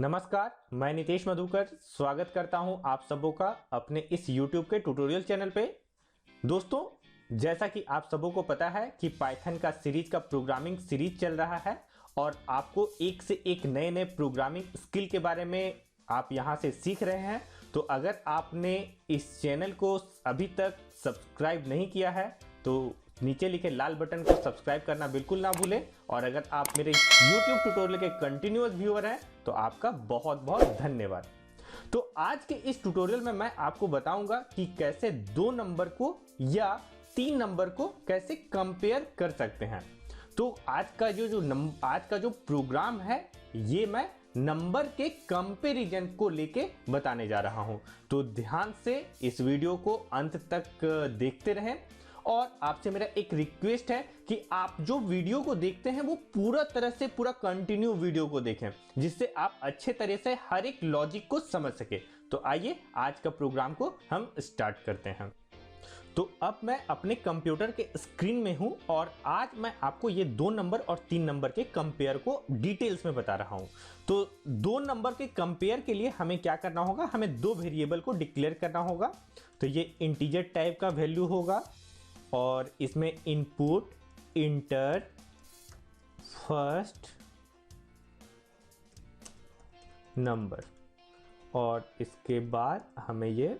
नमस्कार, मैं नितेश मधुकर स्वागत करता हूं आप सबों का अपने इस YouTube के ट्यूटोरियल चैनल पे। दोस्तों, जैसा कि आप सबों को पता है कि पाइथन का सीरीज का प्रोग्रामिंग सीरीज चल रहा है और आपको एक से एक नए नए प्रोग्रामिंग स्किल के बारे में आप यहां से सीख रहे हैं। तो अगर आपने इस चैनल को अभी तक सब्सक्राइब नहीं किया है तो नीचे लिखे लाल बटन को सब्सक्राइब करना बिल्कुल ना भूलें। और अगर आप मेरे YouTube ट्यूटोरियल के कंटिन्यूअस व्यूअर हैं तो आपका बहुत बहुत धन्यवाद। तो आज के इस ट्यूटोरियल में मैं आपको बताऊंगा कि कैसे 2 नंबर को या 3 नंबर को कैसे कंपेयर कर सकते हैं। तो आज का जो प्रोग्राम है ये मैं नंबर के कंपैरिजन को लेके बताने जा रहा हूं। तो ध्यान से इस वीडियो को अंत तक देखते रहें। और आपसे मेरा एक रिक्वेस्ट है कि आप जो वीडियो को देखते हैं वो पूरा कंटिन्यू वीडियो को देखें, जिससे आप अच्छे तरह से हर एक लॉजिक को समझ सके। तो आइए आज का प्रोग्राम को हम स्टार्ट करते हैं। तो अब मैं अपने कंप्यूटर के स्क्रीन में हूं और आज मैं आपको ये 2 नंबर और 3 नंबर के कंपेयर को डिटेल्स में बता रहा हूं। तो 2 नंबर के कंपेयर के लिए हमें क्या करना होगा, हमें 2 वेरिएबल को डिक्लेयर करना होगा। तो ये इंटीजर टाइप का वैल्यू होगा और इसमें इनपुट इंटर फर्स्ट नंबर और इसके बाद हमें ये,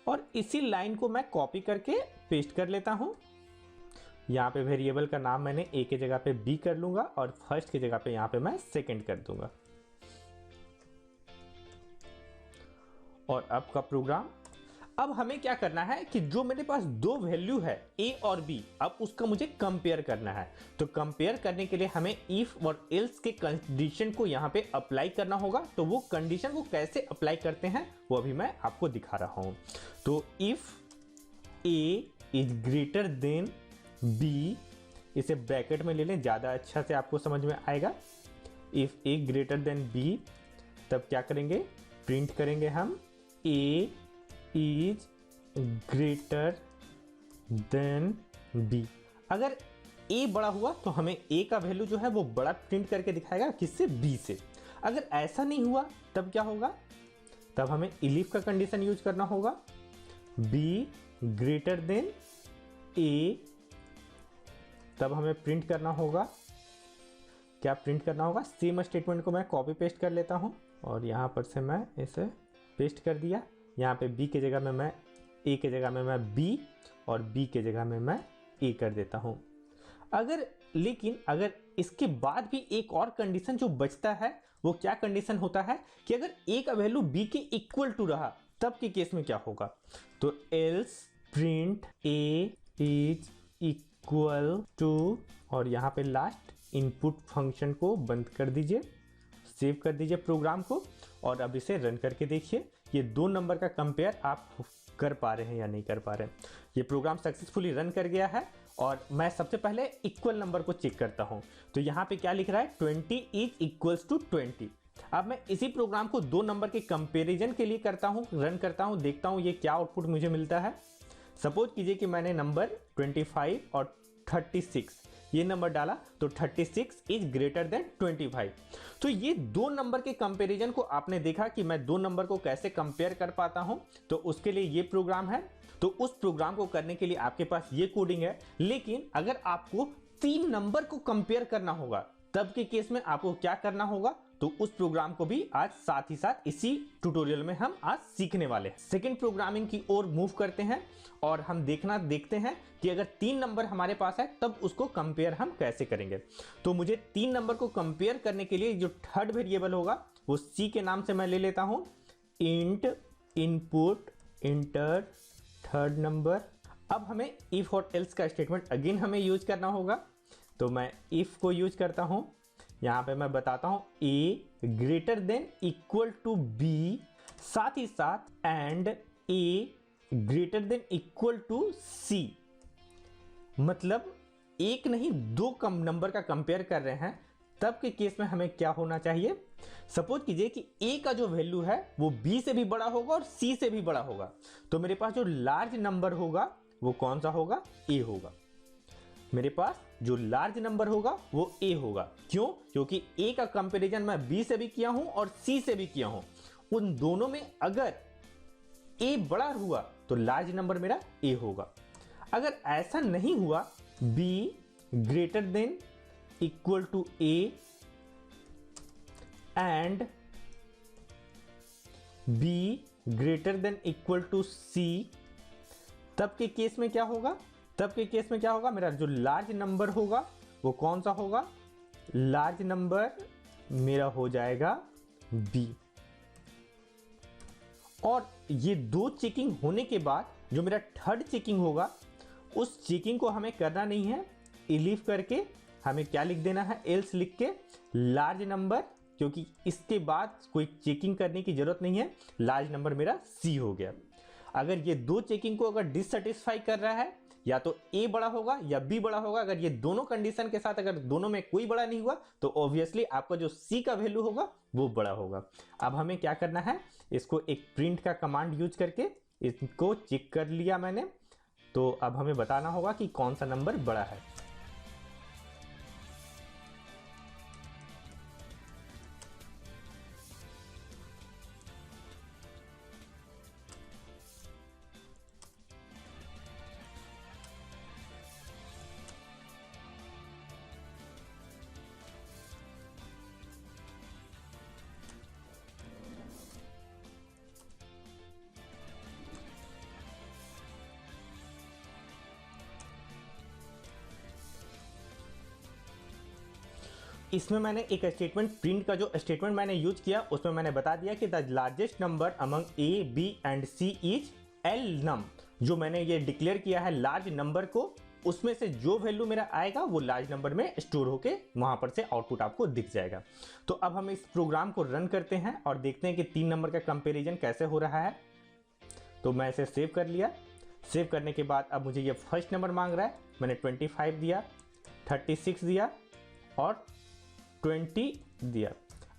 और इसी लाइन को मैं कॉपी करके पेस्ट कर लेता हूं। यहां पे वेरिएबल का नाम मैंने ए के जगह पे बी कर लूंगा और फर्स्ट की जगह पे यहां पे मैं सेकंड कर दूंगा। और अब का प्रोग्राम, अब हमें क्या करना है कि जो मेरे पास 2 वैल्यू है ए और बी, अब उसका मुझे कंपेयर करना है। तो कंपेयर करने के लिए हमें इफ और एल्स के कंडीशन को यहाँ पे अप्लाई करना होगा। तो वो कंडीशन को कैसे अप्लाई करते हैं वो अभी मैं आपको दिखा रहा हूँ। तो if A is greater than B, इसे ब्रैकेट में ले लें, ज़्यादा अच्छा से आपको समझ में आएगा। If A greater than B, तब क्या करेंगे, प्रिंट करेंगे हम A is greater than B. अगर a बड़ा हुआ तो हमें a का वैल्यू जो है वो बड़ा प्रिंट करके दिखाएगा, किससे, b से। अगर ऐसा नहीं हुआ तब क्या होगा, तब हमें इफ का कंडीशन यूज करना होगा, b ग्रेटर देन a, तब हमें प्रिंट करना होगा, क्या प्रिंट करना होगा, सेम स्टेटमेंट को मैं कॉपी पेस्ट कर लेता हूं और यहां पर से मैं इसे पेस्ट कर दिया। यहाँ पे b के जगह में मैं a के जगह में मैं b और b के जगह में मैं a कर देता हूँ। लेकिन अगर इसके बाद भी एक और कंडीशन जो बचता है, वो क्या कंडीशन होता है कि अगर a का वैल्यू b के इक्वल टू रहा तब के केस में क्या होगा। तो else print a is equal to, और यहाँ पे लास्ट इनपुट फंक्शन को बंद कर दीजिए, सेव कर दीजिए प्रोग्राम को और अब इसे रन करके देखिए ये 2 नंबर का कंपेयर आप कर पा रहे हैं या नहीं कर पा रहे हैं। ये प्रोग्राम सक्सेसफुली रन कर गया है और मैं सबसे पहले इक्वल नंबर को चेक करता हूं। तो यहाँ पे क्या लिख रहा है, 20 इज इक्वल्स टू 20। अब मैं इसी प्रोग्राम को 2 नंबर के कंपेरिजन के लिए करता हूँ, रन करता हूँ, देखता हूँ ये क्या आउटपुट मुझे मिलता है। सपोज कीजिए कि मैंने नंबर 25 और 36 ये नंबर डाला तो 36 इज ग्रेटर देन 25। तो ये 2 नंबर के कंपैरिजन को आपने देखा कि मैं 2 नंबर को कैसे कंपेयर कर पाता हूं। तो उसके लिए ये प्रोग्राम है। तो उस प्रोग्राम को करने के लिए आपके पास ये कोडिंग है। लेकिन अगर आपको 3 नंबर को कंपेयर करना होगा तब के केस में आपको क्या करना होगा, तो उस प्रोग्राम को भी आज साथ ही साथ इसी ट्यूटोरियल में हम आज सीखने वाले हैं। सेकंड प्रोग्रामिंग की ओर मूव करते हैं और हम देखते हैं कि अगर 3 नंबर हमारे पास है तब उसको कंपेयर हम कैसे करेंगे। तो मुझे 3 नंबर को कंपेयर करने के लिए जो थर्ड वेरिएबल होगा वो c के नाम से मैं ले लेता हूं, int input inter third number. अब हमें इफ और एल्स का स्टेटमेंट अगेन हमें यूज करना होगा। तो मैं इफ को यूज करता हूं, यहां पे मैं बताता हूं a greater than equal to b, साथ ही साथ and a greater than equal to c। मतलब एक नहीं 2 कम नंबर का कंपेयर कर रहे हैं तब के केस में हमें क्या होना चाहिए। सपोज कीजिए कि a का जो वैल्यू है वो b से भी बड़ा होगा और c से भी बड़ा होगा। तो मेरे पास जो लार्ज नंबर होगा वो कौन सा होगा, a होगा। मेरे पास जो लार्ज नंबर होगा वो ए होगा। क्यों? क्योंकि ए का कंपैरिजन मैं बी से भी किया हूं और सी से भी किया हूं। उन दोनों में अगर ए बड़ा हुआ तो लार्ज नंबर मेरा ए होगा। अगर ऐसा नहीं हुआ, B greater than equal to A and B greater than equal to C, तब के केस में क्या होगा? तब के केस में क्या होगा? मेरा जो लार्ज नंबर होगा वो कौन सा होगा? लार्ज नंबर मेरा हो जाएगा बी। और ये दो चेकिंग होने के बाद जो मेरा थर्ड चेकिंग होगा, उस चेकिंग को हमें करना नहीं है। इलीफ करके हमें क्या लिख देना है? एल्स लिख के लार्ज नंबर, क्योंकि इसके बाद कोई चेकिंग करने की जरूरत नहीं है। लार्ज नंबर मेरा सी हो गया। अगर ये दो चेकिंग को अगर डिससेटिस्फाई कर रहा है, या तो ए बड़ा होगा या बी बड़ा होगा। अगर ये दोनों कंडीशन के साथ अगर दोनों में कोई बड़ा नहीं हुआ तो ऑब्वियसली आपका जो सी का वैल्यू होगा वो बड़ा होगा। अब हमें क्या करना है? इसको एक प्रिंट का कमांड यूज करके इसको चेक कर लिया मैंने, तो अब हमें बताना होगा कि कौन सा नंबर बड़ा है। इसमें मैंने एक स्टेटमेंट, प्रिंट का जो स्टेटमेंट मैंने यूज किया उसमें मैंने बता दिया कि the largest number among A B and C is L नम। जो मैंने ये डिक्लेयर किया है लार्ज नंबर को, उसमें से जो वैल्यू मेरा आएगा वो लार्ज नंबर में स्टोर होके वहां पर से आउटपुट आपको दिख जाएगा। तो अब हम इस प्रोग्राम को रन करते हैं और देखते हैं कि 3 नंबर का कंपेरिजन कैसे हो रहा है। तो मैं इसे सेव कर लिया। सेव करने के बाद अब मुझे ये फर्स्ट नंबर मांग रहा है। मैंने 25 दिया, 36 दिया और 20 दिया।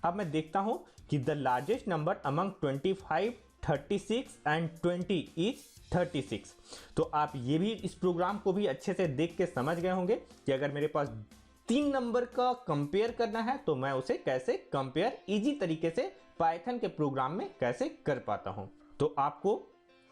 अब मैं देखता हूं कि the largest number among 25, 36 and 20 is 36। तो आप ये भी इस प्रोग्राम को भी अच्छे से देख के समझ गए होंगे कि अगर मेरे पास 3 नंबर का कंपेयर करना है तो मैं उसे कैसे कंपेयर इजी तरीके से पाइथन के प्रोग्राम में कैसे कर पाता हूं। तो आपको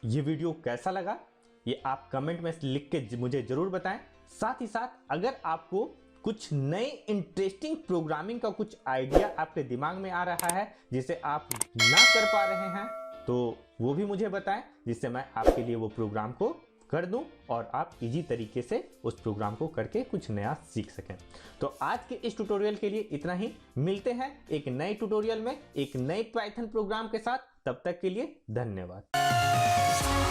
ये वीडियो कैसा लगा ये आप कमेंट में लिख के मुझे जरूर बताएं। साथ ही साथ अगर आपको कुछ नए इंटरेस्टिंग प्रोग्रामिंग का कुछ आइडिया आपके दिमाग में आ रहा है जिसे आप ना कर पा रहे हैं तो वो भी मुझे बताएं, जिससे मैं आपके लिए वो प्रोग्राम को कर दूं और आप इजी तरीके से उस प्रोग्राम को करके कुछ नया सीख सकें। तो आज के इस ट्यूटोरियल के लिए इतना ही। मिलते हैं एक नए ट्यूटोरियल में एक नए पाइथन प्रोग्राम के साथ। तब तक के लिए धन्यवाद।